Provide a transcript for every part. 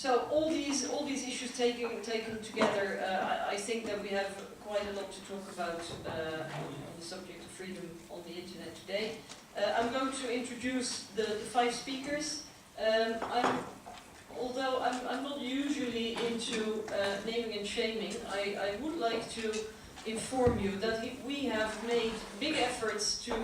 So all these issues taken together, I think that we have quite a lot to talk about on the subject of freedom on the internet today. I'm going to introduce the 5 speakers. Although I'm not usually into naming and shaming, I would like to inform you that we have made big efforts to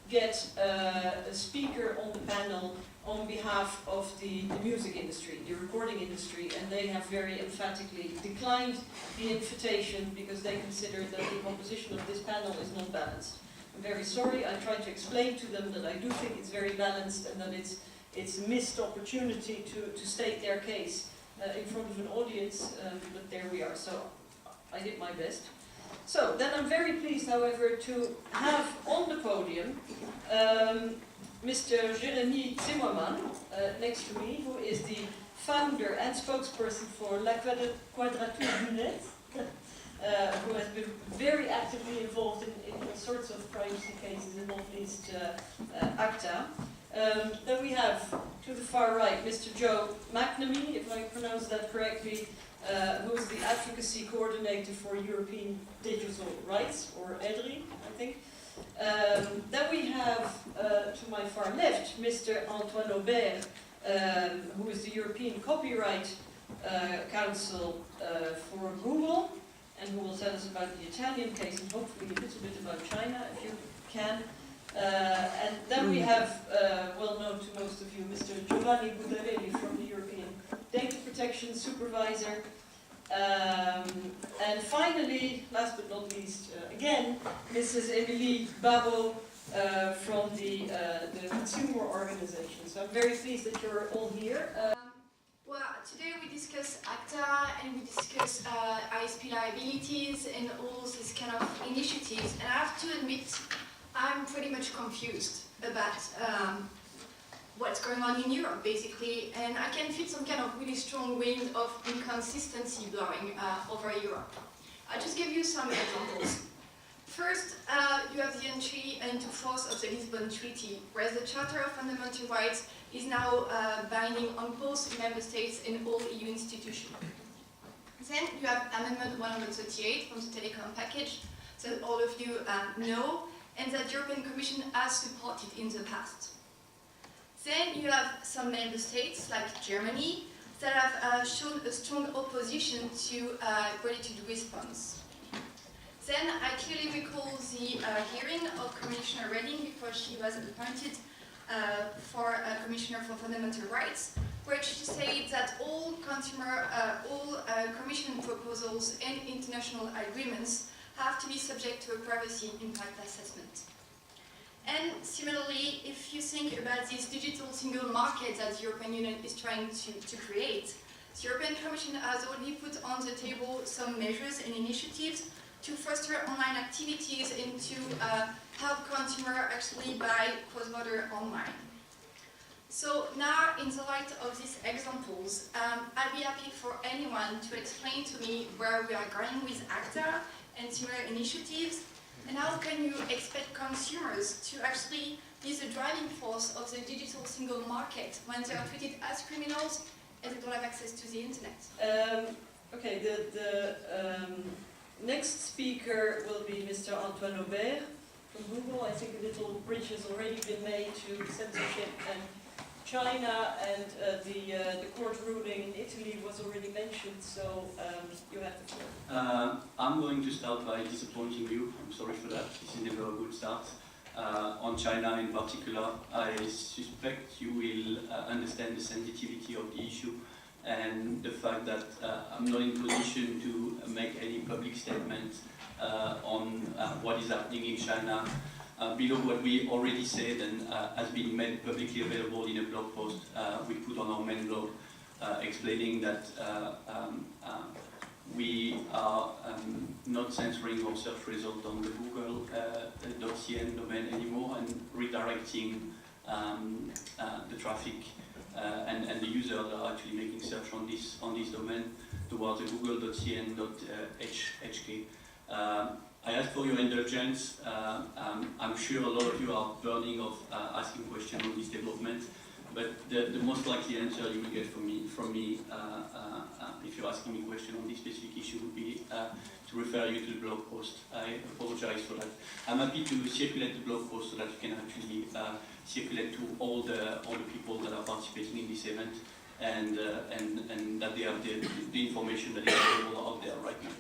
get a speaker on the panel on behalf of the music industry, the recording industry, and they have very emphatically declined the invitation because they consider that the composition of this panel is not balanced. I'm very sorry. I tried to explain to them that I do think it's very balanced and that it's a missed opportunity to state their case in front of an audience, but there we are. So I did my best. So then I'm very pleased, however, to have on the podium Mr. Jérémie Zimmermann next to me, who is the founder and spokesperson for La Quadrature du Net, who has been very actively involved in all sorts of privacy cases, and not least ACTA. Then we have, to the far right, Mr. Joe McNamee, if I pronounce that correctly, who is the Advocacy Coordinator for European Digital Rights, or EDRI, I think. Then we have, to my far left, Mr. Antoine Aubert, who is the European Copyright Council for Google, and who will tell us about the Italian case and hopefully a little bit about China, if you can. And then we have, well known to most of you, Mr. Giovanni Buttarelli from the European Data Protection Supervisor. And finally, last but not least, again, Mrs. Emilie Barrau from the consumer organization. So I'm very pleased that you're all here. Well, today we discuss ACTA and we discuss ISP liabilities and all these kind of initiatives. And I have to admit, I'm pretty much confused about what's going on in Europe, basically, and I can feel some kind of really strong wind of inconsistency blowing over Europe. I'll just give you some examples. First, you have the entry into force of the Lisbon Treaty, where the Charter of Fundamental Rights is now binding on both member states and all EU institutions. Then you have Amendment 138 from the Telecom package, that all of you know, and that the European Commission has supported in the past. Then you have some member states, like Germany, that have shown a strong opposition to gratitude response. Then I clearly recall the hearing of Commissioner Reding before she was appointed for Commissioner for Fundamental Rights, where she said that all Commission proposals and international agreements have to be subject to a privacy impact assessment. And similarly, if you think about this digital single market that the European Union is trying to create, the European Commission has already put on the table some measures and initiatives to foster online activities and to help consumers actually buy cross-border online. So now, in the light of these examples, I'd be happy for anyone to explain to me where we are going with ACTA and similar initiatives, and how can you expect consumers to actually be the driving force of the digital single market when they are treated as criminals and they don't have access to the internet? Okay, the next speaker will be Mr. Antoine Aubert from Google. I think a little bridge has already been made to censorship and China, and the court ruling in Italy was already mentioned, so you have the floor. I'm going to start by disappointing you. I'm sorry for that. This is never a good start. On China in particular, I suspect you will understand the sensitivity of the issue and the fact that I'm not in position to make any public statement on what is happening in China. Below what we already said and has been made publicly available in a blog post we put on our main blog, explaining that we are not censoring our search result on the Google.cn domain anymore and redirecting the traffic and the users that are actually making search on this domain towards the google.cn.hk. I ask for your indulgence. I'm sure a lot of you are burning of asking questions on this development, But the most likely answer you will get from me if you're asking me a question on this specific issue would be to refer you to the blog post. I apologize for that. I'm happy to circulate the blog post so that you can actually circulate to all the people that are participating in this event, and that they have the information that is available out there right now.